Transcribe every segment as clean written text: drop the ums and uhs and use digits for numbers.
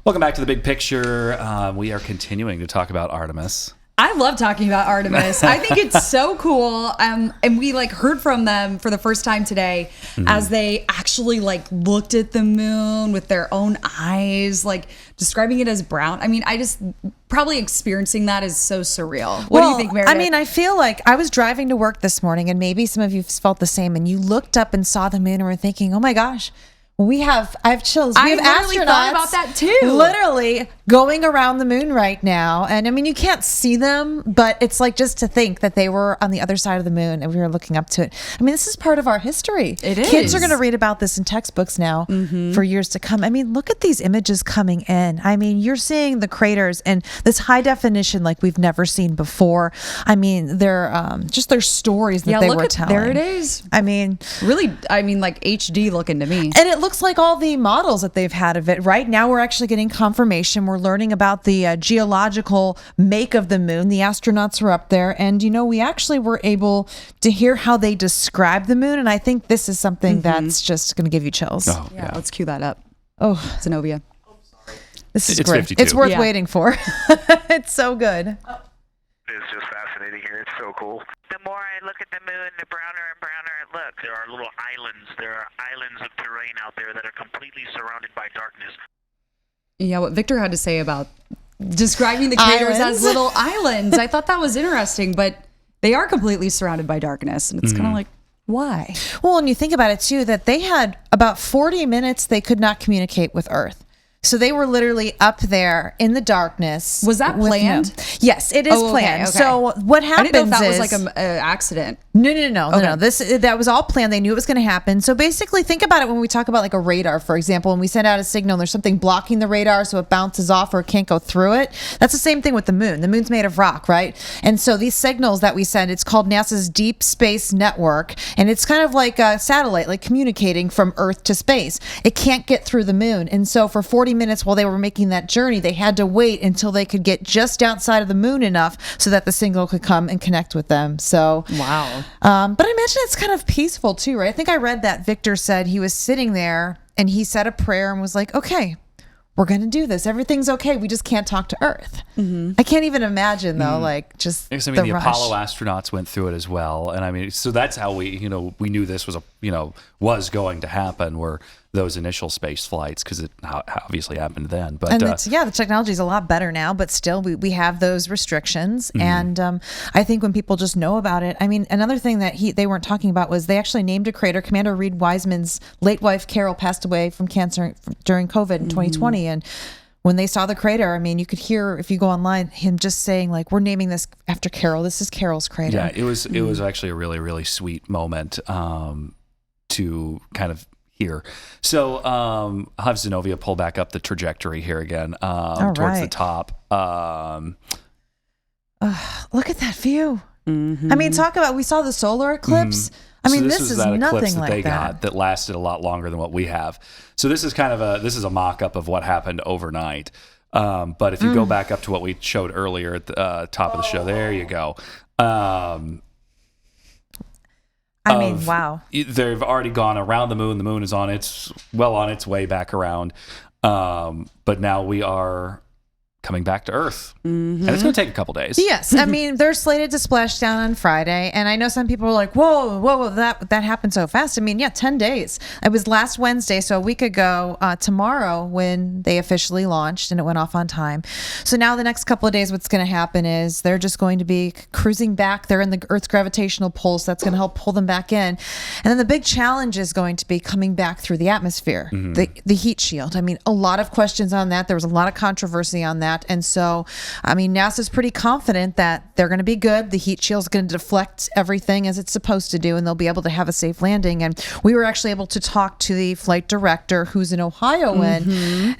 Welcome back to The Big Picture. We are continuing to talk about Artemis. I love talking about Artemis. I think it's so cool. And we heard from them for the first time today as they actually looked at the moon with their own eyes, describing it as brown. I mean, I just probably experiencing that is so surreal. What do you think, Meredith? I mean, I feel like I was driving to work this morning, and maybe some of you felt the same, and you looked up and saw the moon and were thinking, oh my gosh, I have chills. We have astronauts thought about that too. Literally going around the moon right now. And I mean, you can't see them, but it's just to think that they were on the other side of the moon and we were looking up to it. I mean, this is part of our history. It is. Kids are going to read about this in textbooks now for years to come. I mean, look at these images coming in. I mean, you're seeing the craters and this high definition like we've never seen before. I mean, they're just their stories that they were telling. There it is. I mean, really, HD looking to me. And it looks like all the models that they've had of it. Right now, we're actually getting confirmation. We're learning about the geological make of the moon. The astronauts were up there, and we actually were able to hear how they describe the moon. And I think this is something that's just going to give you chills. Oh, yeah, let's cue that up. Oh, Zenobia. This is it's great. 52. It's worth waiting for. It's so good. It's just fascinating here. It's so cool. The more I look at the moon, the browner and browner it looks. There are little islands. There are islands of terrain out there that are completely surrounded by darkness. Yeah, what Victor had to say about describing the craters as little islands. I thought that was interesting, but they are completely surrounded by darkness. And it's kind of like, why? Well, and you think about it too, that they had about 40 minutes they could not communicate with Earth. So they were literally up there in the darkness. Was that planned? Yes, it is planned. Okay. So what happens I didn't know if that was an accident. No. Okay. That was all planned. They knew it was going to happen. So basically, think about it when we talk about a radar, for example, when we send out a signal, there's something blocking the radar so it bounces off or it can't go through it. That's the same thing with the moon. The moon's made of rock, right? And so these signals that we send, it's called NASA's Deep Space Network, and it's kind of like a satellite, communicating from Earth to space. It can't get through the moon, and so for 40 minutes while they were making that journey, they had to wait until they could get just outside of the moon enough so that the signal could come and connect with them. So wow. But I imagine it's kind of peaceful too, right? I think I read that Victor said he was sitting there and he said a prayer and was like, okay, we're going to do this. Everything's okay. We just can't talk to Earth. I can't even imagine though, just the rush. Apollo astronauts went through it as well. And I mean, so that's how we knew this was was going to happen, were those initial space flights, because it obviously happened then. But the technology is a lot better now, but still we have those restrictions. And I think when people just know about it, I mean, another thing that they weren't talking about was they actually named a crater. Commander Reed Wiseman's late wife Carol passed away from cancer during COVID in 2020, and when they saw the crater, I mean, you could hear, if you go online, him just saying we're naming this after Carol. This is Carol's crater. Yeah, it was actually a really, really sweet moment to kind of hear. So I'll have Zenobia pull back up the trajectory here again towards the top. Look at that view. I mean, we saw the solar eclipse. I mean, this is that nothing that like they that. got that lasted a lot longer than what we have. So this is kind of a mock-up of what happened overnight. But if you go back up to what we showed earlier at the top of the show, there you go. I mean, wow. They've already gone around the moon. The moon is on its way back around. But now we are coming back to Earth. And it's going to take a couple days. Yes. I mean, they're slated to splash down on Friday. And I know some people are like, whoa, that happened so fast. I mean, 10 days. It was last Wednesday, so a week ago tomorrow when they officially launched, and it went off on time. So now the next couple of days, what's going to happen is they're just going to be cruising back. They're in the Earth's gravitational pull, so that's going to help pull them back in. And then the big challenge is going to be coming back through the atmosphere, the heat shield. I mean, a lot of questions on that. There was a lot of controversy on that. And so, I mean, NASA's pretty confident that they're going to be good. The heat shield's going to deflect everything as it's supposed to do, and they'll be able to have a safe landing. And we were actually able to talk to the flight director, who's an Ohioan,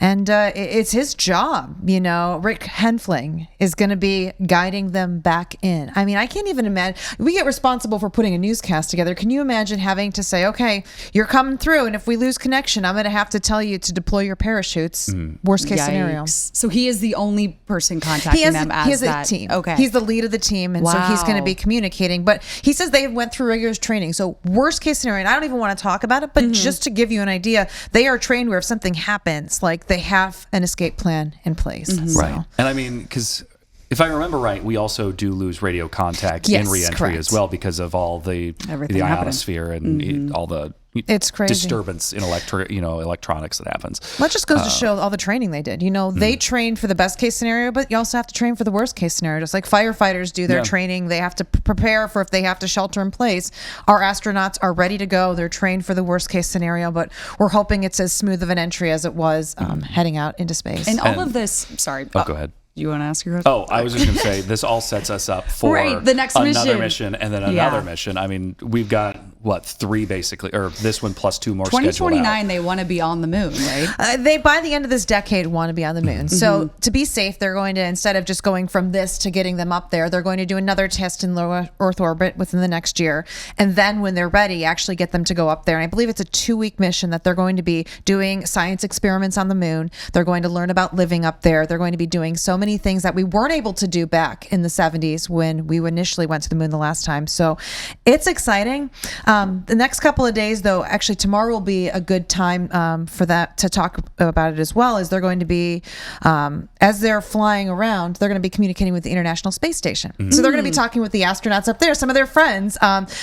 and it's his job. Rick Henfling is going to be guiding them back in. I mean, I can't even imagine. We get responsible for putting a newscast together. Can you imagine having to say, okay, you're coming through, and if we lose connection, I'm going to have to tell you to deploy your parachutes. Worst case scenario. So he is the only person contacting them as he has that? a team. Okay. He's the lead of the team, and so he's going to Wow. be communicating. But he says they went through rigorous training. So worst case scenario, and I don't even want to talk about it, but just to give you an idea, they are trained where if something happens, like they have an escape plan in place. So. Right. And I mean, because if I remember right, we also do lose radio contact Yes, in reentry correct. as well because of all the Everything happening. ionosphere and all the It's crazy. disturbance in electronics that happens. Well, it just goes to show all the training they did. They trained for the best case scenario, but you also have to train for the worst case scenario. Just like firefighters do their Yeah. training, they have to prepare for if they have to shelter in place. Our astronauts are ready to go. They're trained for the worst case scenario, but we're hoping it's as smooth of an entry as it was heading out into space. And all of this, sorry. Oh, go ahead. You want to ask your question? Oh, I was just going to say, this all sets us up for Right, the next another mission. mission and then Yeah. another mission. I mean, we've got, 3 basically, or this one plus 2 more scheduled out. 2029, they want to be on the moon, right? They, by the end of this decade, want to be on the moon. So to be safe, they're going to, instead of just going from this to getting them up there, they're going to do another test in low Earth orbit within the next year. And then when they're ready, actually get them to go up there. And I believe it's a 2-week mission that they're going to be doing science experiments on the moon. They're going to learn about living up there. They're going to be doing so many things that we weren't able to do back in the 70s when we initially went to the moon the last time. So it's exciting. The next couple of days, though, actually tomorrow will be a good time for that to talk about it as well. As they're going to be, as they're flying around, they're going to be communicating with the International Space Station. So they're going to be talking with the astronauts up there, some of their friends.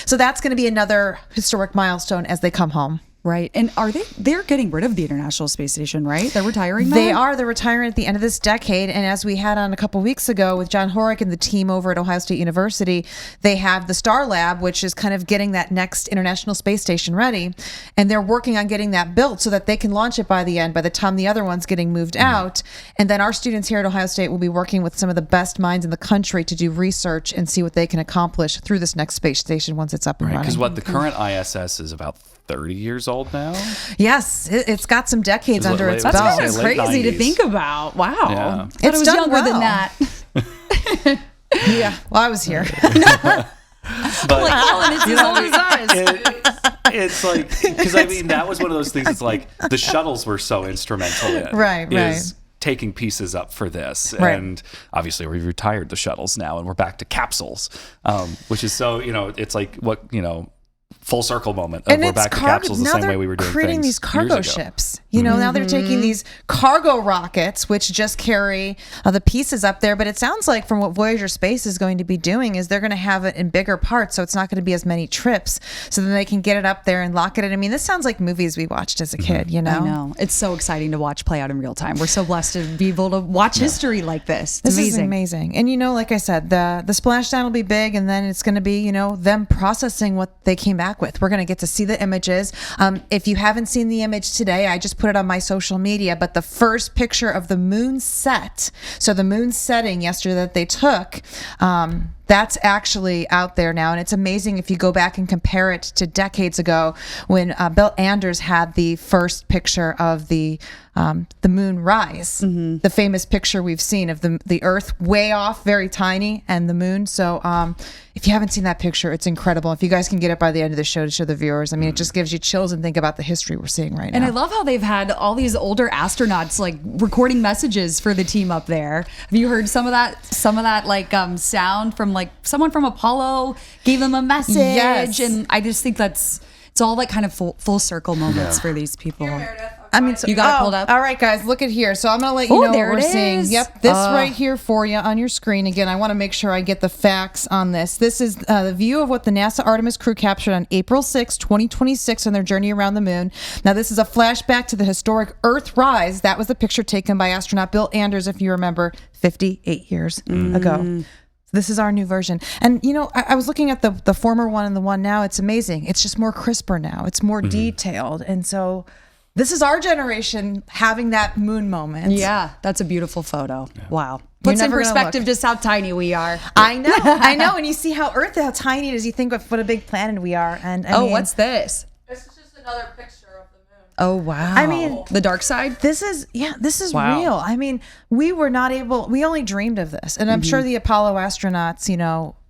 So that's going to be another historic milestone as they come home. Right. And they're getting rid of the International Space Station, right? They're retiring They that? are. They're retiring at the end of this decade. And as we had on a couple weeks ago with John Horrick and the team over at Ohio State University, they have the Star Lab, which is kind of getting that next International Space Station ready. And they're working on getting that built so that they can launch it by the time the other one's getting moved out. And then our students here at Ohio State will be working with some of the best minds in the country to do research and see what they can accomplish through this next space station once it's up and running. Because the current ISS is about 30 years old now? Yes, it's got some decades under its That's belt. kind of Late crazy to 90s. think about. Wow. Yeah. I thought It's it was done younger than well. that. Yeah, well, I was here. But Collin, it's as old as us. it's like, because I mean, that was one of those things, it's like the shuttles were so instrumental in. Right. Taking pieces up for this. Right. And obviously we've retired the shuttles now and we're back to capsules, which is so, it's like full circle moment of And we're it's back to capsules the now same they're way we were doing creating things these cargo years ago. ships. Now they're taking these cargo rockets, which just carry the pieces up there. But it sounds like from what Voyager Space is going to be doing is they're going to have it in bigger parts, so it's not going to be as many trips. So then they can get it up there and lock it in. I mean, this sounds like movies we watched as a kid. I know. It's so exciting to watch play out in real time. We're so blessed to be able to watch history like this. It's This is amazing. And like I said, the splashdown will be big, and then it's going to be, them processing what they came back with. We're going to get to see the images. If you haven't seen the image today, I just put it on my social media, but the first picture of the moon set, so the moon setting yesterday that they took, that's actually out there now. And it's amazing if you go back and compare it to decades ago when Bill Anders had the first picture of the moon rise, the famous picture we've seen of the Earth way off, very tiny, and the moon. So if you haven't seen that picture, it's incredible. If you guys can get it by the end of the show to show the viewers, I mean, it just gives you chills and think about the history we're seeing right now. And I love how they've had all these older astronauts like recording messages for the team up there. Have you heard some of that sound from like someone from Apollo gave them a message? Yes. And I just think it's all like kind of full circle moments for these people. I mean, so, You got it pulled up? All right, guys, look at here. So I'm going to let you know what there we're it seeing. is. Yep, this right here for you on your screen. Again, I want to make sure I get the facts on this. This is the view of what the NASA Artemis crew captured on April 6, 2026 on their journey around the moon. Now, this is a flashback to the historic Earth rise. That was the picture taken by astronaut Bill Anders, if you remember, 58 years ago. This is our new version. And, I was looking at the former one and the one now. It's amazing. It's just more crisper now. It's more detailed. And so this is our generation having that moon moment. Yeah, that's a beautiful photo. Yeah. Wow. You're Puts in never gonna perspective look. just how tiny we are. I know. And you see how tiny it is. You think of what a big planet we are. And I mean, what's this? This is just another picture of the moon. Oh, wow. I mean, the dark side? This is Wow. real. I mean, we only dreamed of this. And I'm sure the Apollo astronauts,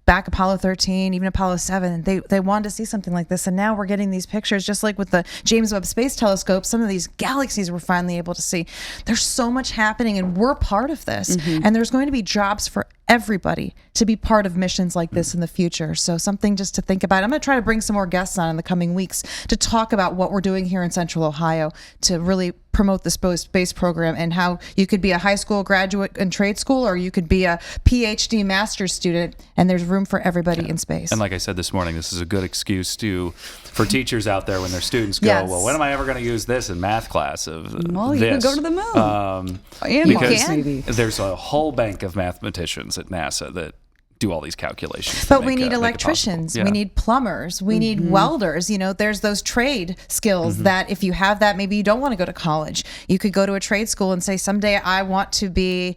back Apollo 13, even Apollo 7, they wanted to see something like this. And now we're getting these pictures, just like with the James Webb Space Telescope, some of these galaxies we're finally able to see. There's so much happening, and we're part of this. And there's going to be jobs for everybody to be part of missions like this in the future. So something just to think about. I'm going to try to bring some more guests on in the coming weeks to talk about what we're doing here in Central Ohio to really promote the space program, and how you could be a high school graduate in trade school, or you could be a PhD master's student, and there's room for everybody in space. And like I said this morning, this is a good excuse for teachers out there when their students go, Yes. well, when am I ever going to use this in math class of Well, you could go to the moon. And because Mars, maybe. there's a whole bank of mathematicians at NASA that do all these calculations. But we need electricians, we need plumbers, we need welders. There's those trade skills that if you have that, maybe you don't want to go to college. You could go to a trade school and say, someday I want to be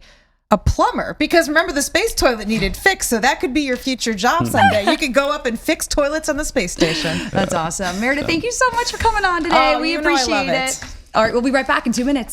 a plumber, because remember, the space toilet needed fixed, so that could be your future job someday. You could go up and fix toilets on the space station. That's awesome. Meredith, thank you so much for coming on today. Oh, we you know I appreciate love it. All right, we'll be right back in 2 minutes.